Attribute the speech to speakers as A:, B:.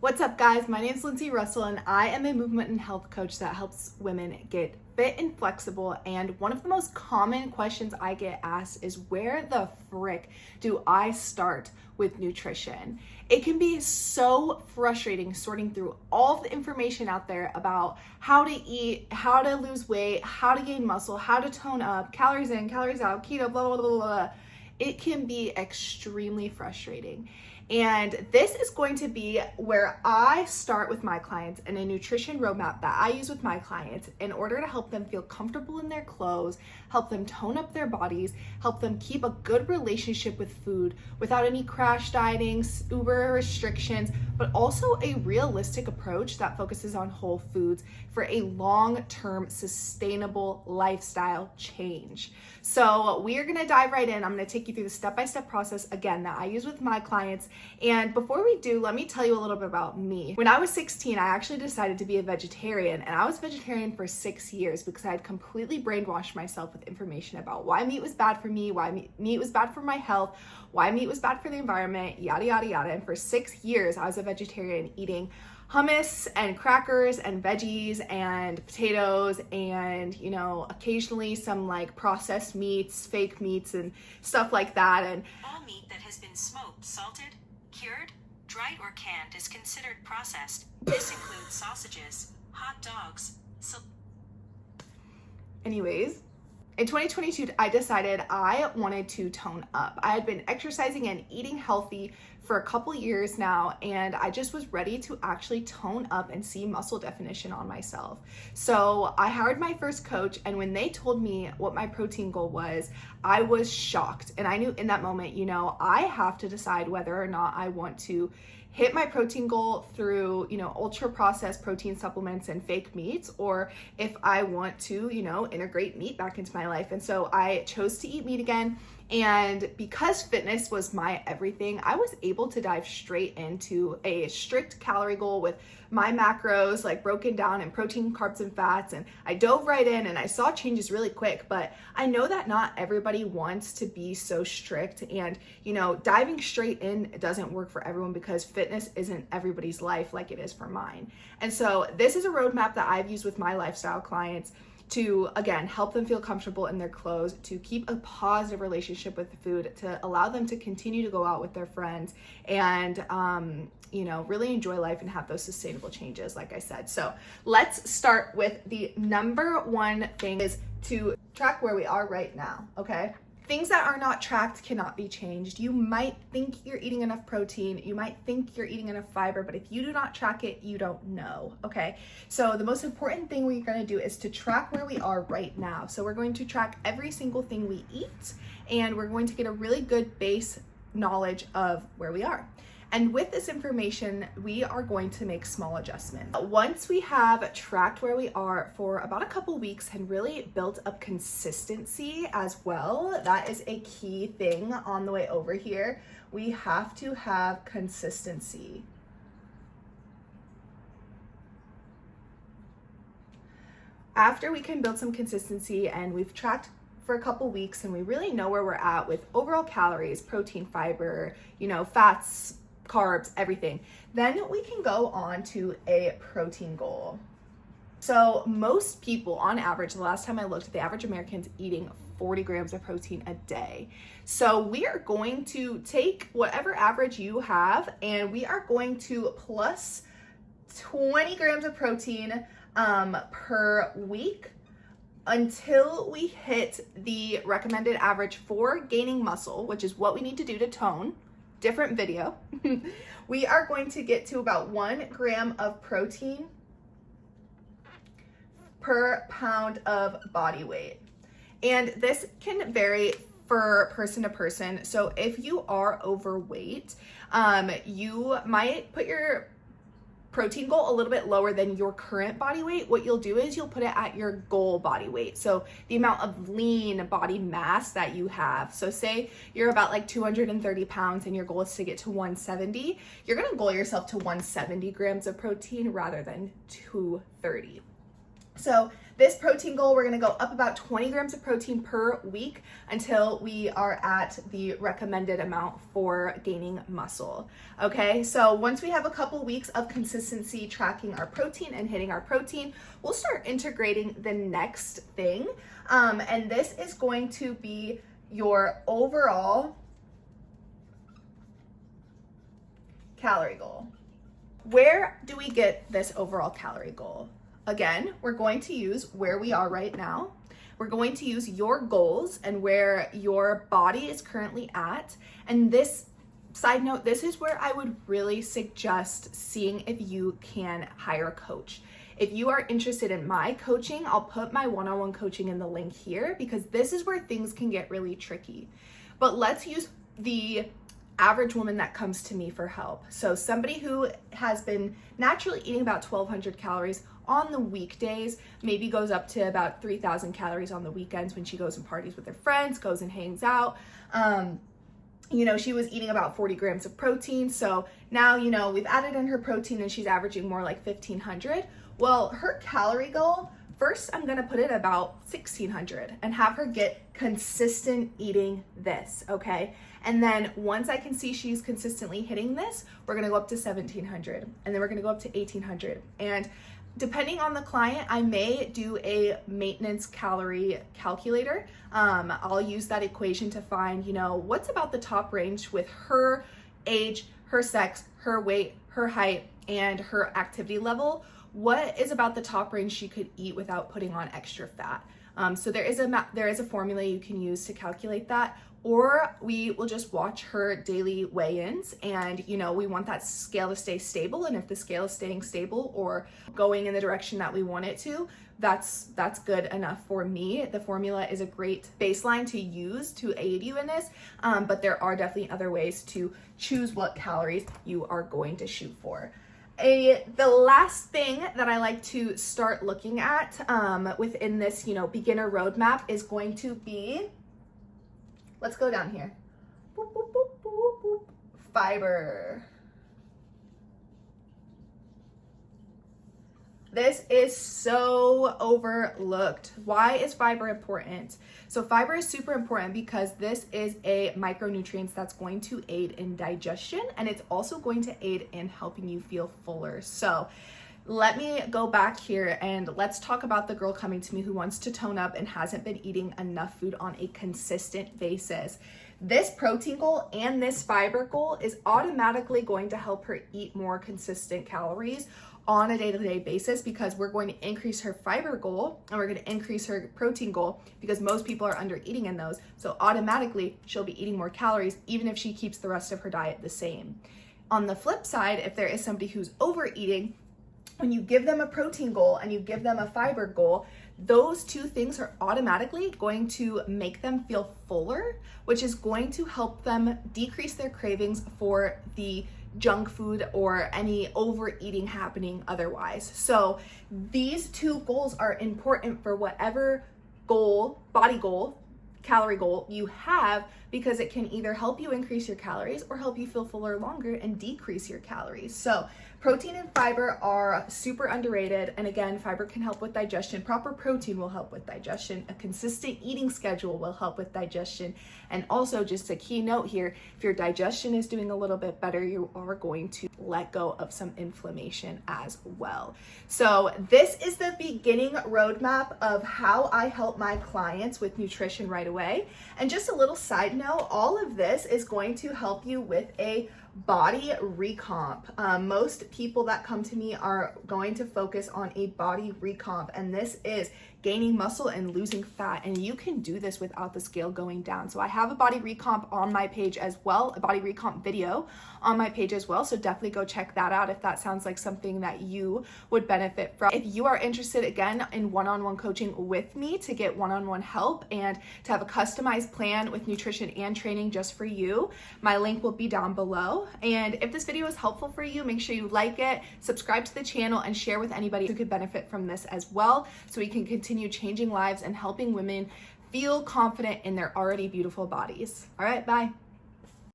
A: What's up, guys? My name is Lindsay Russell, and I am a movement and health coach that helps women get fit and flexible. And one of the most common questions I get asked is, where the frick do I start with nutrition? It can be so frustrating sorting through all of the information out there about how to eat, how to lose weight, how to gain muscle, how to tone up, calories in, calories out, keto, blah, blah, blah, blah. It can be extremely frustrating. And this is going to be where I start with my clients and a nutrition roadmap that I use with my clients in order to help them feel comfortable in their clothes, help them tone up their bodies, help them keep a good relationship with food without any crash dieting, uber restrictions, but also a realistic approach that focuses on whole foods for a long-term sustainable lifestyle change. So we are gonna dive right in. I'm gonna take you through the step-by-step process again that I use with my clients. And before we do, let me tell you a little bit about me. When I was 16, I actually decided to be a vegetarian, and I was vegetarian for 6 years because I had completely brainwashed myself with information about why meat was bad for me, why meat was bad for my health, why meat was bad for the environment, yada, yada, yada. And for 6 years, I was a vegetarian, eating hummus and crackers and veggies and potatoes and, occasionally some like processed meats, fake meats and stuff like that. And
B: all meat that has been smoked, salted, cured, dried, or canned is considered processed. This includes sausages, hot dogs.
A: Anyways, in 2022, I decided I wanted to tone up. I had been exercising and eating healthy for a couple years now, and I just was ready to actually tone up and see muscle definition on myself. So I hired my first coach, and when they told me what my protein goal was, I was shocked. And I knew in that moment, I have to decide whether or not I want to hit my protein goal through, ultra processed protein supplements and fake meats, or if I want to, integrate meat back into my life. And so I chose to eat meat again. And because fitness was my everything, I was able to dive straight into a strict calorie goal with my macros like broken down in protein, carbs, and fats. And I dove right in and I saw changes really quick, but I know that not everybody wants to be so strict, and diving straight in doesn't work for everyone because fitness isn't everybody's life like it is for mine. And so this is a roadmap that I've used with my lifestyle clients to, again, help them feel comfortable in their clothes, to keep a positive relationship with the food, to allow them to continue to go out with their friends and, really enjoy life and have those sustainable changes, like I said. So let's start with the number one thing is to track where we are right now, okay? Things that are not tracked cannot be changed. You might think you're eating enough protein, you might think you're eating enough fiber, but if you do not track it, you don't know, okay? So the most important thing we're gonna do is to track where we are right now. So we're going to track every single thing we eat, and we're going to get a really good base knowledge of where we are. And with this information, we are going to make small adjustments. Once we have tracked where we are for about a couple weeks and really built up consistency as well, that is a key thing on the way over here. We have to have consistency. After we can build some consistency and we've tracked for a couple weeks and we really know where we're at with overall calories, protein, fiber, fats, carbs, everything, then we can go on to a protein goal. So most people on average, the last time I looked, the average American's eating 40 grams of protein a day. So we are going to take whatever average you have and we are going to plus 20 grams of protein per week until we hit the recommended average for gaining muscle, which is what we need to do to tone. Different video. We are going to get to about 1 gram of protein per pound of body weight. And this can vary for person to person. So if you are overweight, you might put your protein goal a little bit lower than your current body weight. What you'll do is you'll put it at your goal body weight. So the amount of lean body mass that you have. So say you're about like 230 pounds and your goal is to get to 170. You're gonna goal yourself to 170 grams of protein rather than 230. So this protein goal, we're gonna go up about 20 grams of protein per week until we are at the recommended amount for gaining muscle. Okay, so once we have a couple weeks of consistency tracking our protein and hitting our protein, we'll start integrating the next thing. And this is going to be your overall calorie goal. Where do we get this overall calorie goal? Again, we're going to use where we are right now. We're going to use your goals and where your body is currently at. And this, side note, this is where I would really suggest seeing if you can hire a coach. If you are interested in my coaching, I'll put my one-on-one coaching in the link here, because this is where things can get really tricky. But let's use the average woman that comes to me for help. So somebody who has been naturally eating about 1,200 calories on the weekdays, maybe goes up to about 3,000 calories on the weekends when she goes and parties with her friends, goes and hangs out. You know, she was eating about 40 grams of protein. So now, you know, we've added in her protein and she's averaging more like 1,500. Well, her calorie goal, first I'm gonna put it about 1,600 and have her get consistent eating this, okay? And then once I can see she's consistently hitting this, we're gonna go up to 1,700, and then we're gonna go up to 1,800. And depending on the client, I may do a maintenance calorie calculator. I'll use that equation to find, you know, what's about the top range with her age, her sex, her weight, her height, and her activity level. What is about the top range she could eat without putting on extra fat? So there is a formula you can use to calculate that, or we will just watch her daily weigh-ins, and you know, we want that scale to stay stable, and if the scale is staying stable or going in the direction that we want it to, that's good enough for me. The formula is a great baseline to use to aid you in this, but there are definitely other ways to choose what calories you are going to shoot for. The last thing that I like to start looking at within this, you know, beginner roadmap is going to be, let's go down here. Boop, boop, boop, boop, boop. Fiber. This is so overlooked. Why is fiber important? So fiber is super important because this is a micronutrient that's going to aid in digestion, and it's also going to aid in helping you feel fuller. So let me go back here and let's talk about the girl coming to me who wants to tone up and hasn't been eating enough food on a consistent basis. This protein goal and this fiber goal is automatically going to help her eat more consistent calories on a day-to-day basis, because we're going to increase her fiber goal and we're going to increase her protein goal, because most people are under eating in those. So automatically she'll be eating more calories even if she keeps the rest of her diet the same. On the flip side, if there is somebody who's overeating, when you give them a protein goal and you give them a fiber goal, those two things are automatically going to make them feel fuller, which is going to help them decrease their cravings for the junk food or any overeating happening otherwise. So these two goals are important for whatever goal, body goal, calorie goal you have, because it can either help you increase your calories or help you feel fuller longer and decrease your calories. So protein and fiber are super underrated. And again, fiber can help with digestion. Proper protein will help with digestion. A consistent eating schedule will help with digestion. And also, just a key note here, if your digestion is doing a little bit better, you are going to let go of some inflammation as well. So this is the beginning roadmap of how I help my clients with nutrition right away. And just a little side note, all of this is going to help you with a body recomp. Most people that come to me are going to focus on a body recomp, and this is gaining muscle and losing fat, and you can do this without the scale going down. So I have a body recomp on my page as well, a body recomp video on my page as well, so definitely go check that out if that sounds like something that you would benefit from. If you are interested, again, in one-on-one coaching with me to get one-on-one help and to have a customized plan with nutrition and training just for you, my link will be down below. And if this video is helpful for you, make sure you like it, subscribe to the channel, and share with anybody who could benefit from this as well, so we can continue changing lives and helping women feel confident in their already beautiful bodies. All right, bye.